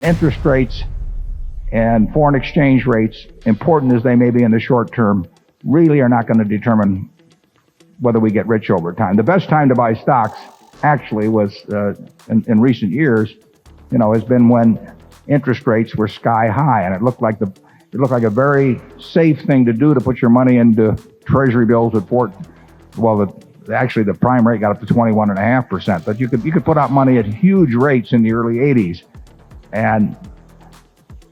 Interest rates and foreign exchange rates, important as they may be in the short term, really are not going to determine whether we get rich over time. The best time to buy stocks actually was in recent years, has been when interest rates were sky high, and it looked like a very safe thing to do to put your money into Treasury bills at actually the prime rate got up to 21.5%, but you could put out money at huge rates in the early 80s. And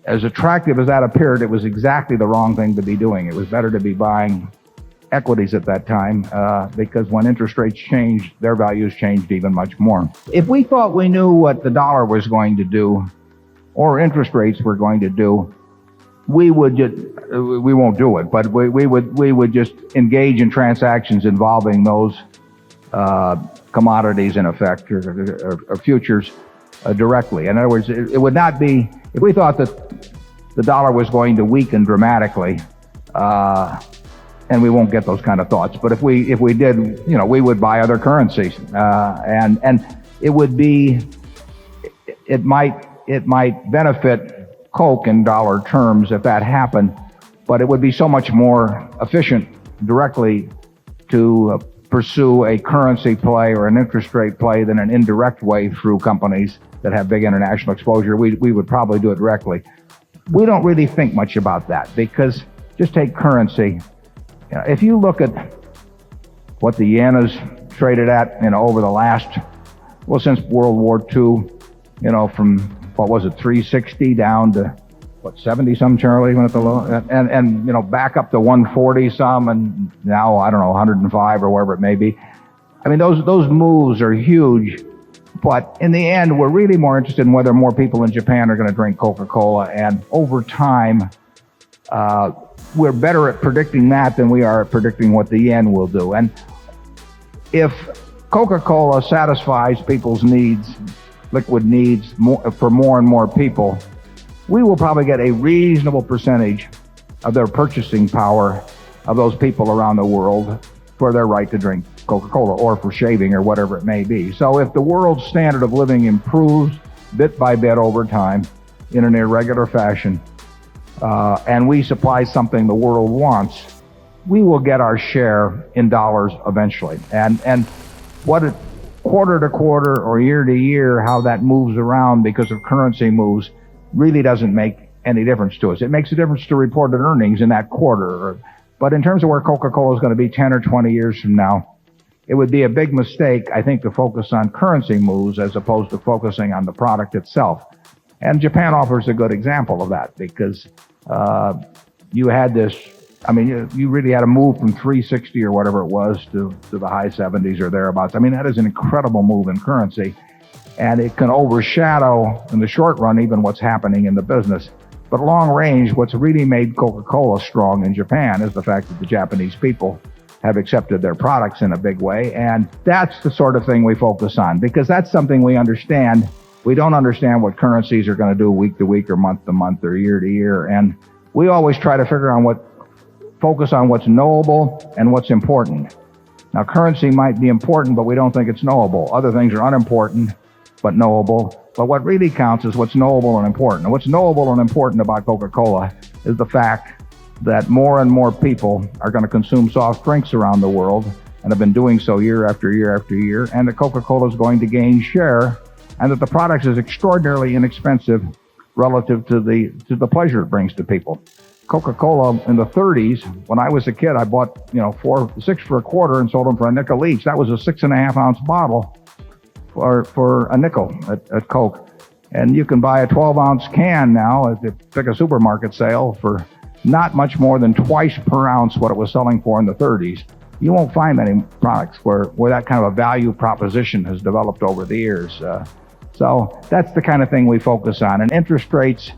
as attractive as that appeared, it was exactly the wrong thing to be doing. It was better to be buying equities at that time because when interest rates changed, their values changed even much more. If we thought we knew what the dollar was going to do or interest rates were going to do, we won't do it, but we would just engage in transactions involving those commodities in effect or futures directly. In other words, it would not be, if we thought that the dollar was going to weaken dramatically, and we won't get those kind of thoughts, but if we did, we would buy other currencies, and it might benefit Coke in dollar terms if that happened, but it would be so much more efficient directly to pursue a currency play or an interest rate play than an indirect way through companies that have big international exposure. We would probably do it directly. We don't really think much about that because just take currency. If you look at what the yen has traded at, over the last, since World War II, from, 360 down to, 70 some, Charlie, went at the low, and back up to 140 some, and now, 105 or wherever it may be. I mean, those moves are huge, but in the end, we're really more interested in whether more people in Japan are going to drink Coca-Cola, and over time, we're better at predicting that than we are at predicting what the yen will do. And if Coca-Cola satisfies people's needs, liquid needs, for more and more people, we will probably get a reasonable percentage of their purchasing power of those people around the world for their right to drink Coca-Cola or for shaving or whatever it may be. So if the world's standard of living improves bit by bit over time in an irregular fashion, and we supply something the world wants, we will get our share in dollars eventually. And what it, quarter to quarter or year to year, how that moves around because of currency moves really doesn't make any difference to us. It makes a difference to reported earnings in that quarter. But in terms of where Coca-Cola is going to be 10 or 20 years from now, it would be a big mistake, I think, to focus on currency moves as opposed to focusing on the product itself. And Japan offers a good example of that because you had this, you really had a move from 360 or whatever it was to the high 70s or thereabouts. That is an incredible move in currency, and it can overshadow in the short run even what's happening in the business. But long range, what's really made Coca-Cola strong in Japan is the fact that the Japanese people have accepted their products in a big way, and that's the sort of thing we focus on because that's something we understand. We don't understand what currencies are going to do week to week or month to month or year to year, and we always try to focus on what's knowable and what's important. Now, currency might be important, but we don't think it's knowable. Other things are unimportant but knowable. But what really counts is what's knowable and important. And what's knowable and important about Coca-Cola is the fact that more and more people are going to consume soft drinks around the world and have been doing so year after year after year, and that Coca-Cola is going to gain share, and that the product is extraordinarily inexpensive relative to the pleasure it brings to people. Coca-Cola in the 30s, when I was a kid, I bought 6 for a quarter and sold them for a nickel each. That was a 6.5 ounce bottle for a nickel at Coke. And you can buy a 12 ounce can now if you pick a supermarket sale for not much more than twice per ounce what it was selling for in the 30s. You won't find many products where that kind of a value proposition has developed over the years. So that's the kind of thing we focus on. And interest rates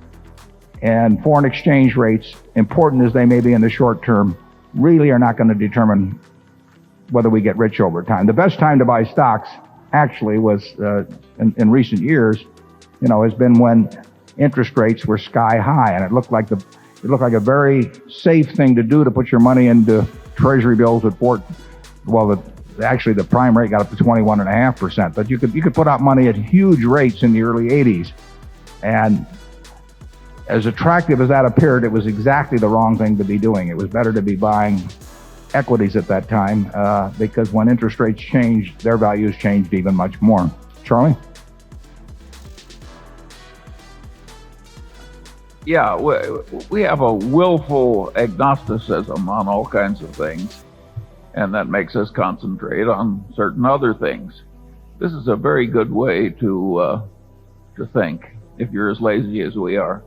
and foreign exchange rates, important as they may be in the short term, really are not going to determine whether we get rich over time. The best time to buy stocks actually was in recent years, has been when interest rates were sky high, and it looked like a very safe thing to do to put your money into Treasury bills at actually the prime rate got up to 21.5%, but you could put out money at huge rates in the early 80s, and as attractive as that appeared, it was exactly the wrong thing to be doing. It was better to be buying equities at that time because when interest rates changed, their values changed even much more. Charlie? Yeah, we have a willful agnosticism on all kinds of things, and that makes us concentrate on certain other things. This is a very good way to think, if you're as lazy as we are.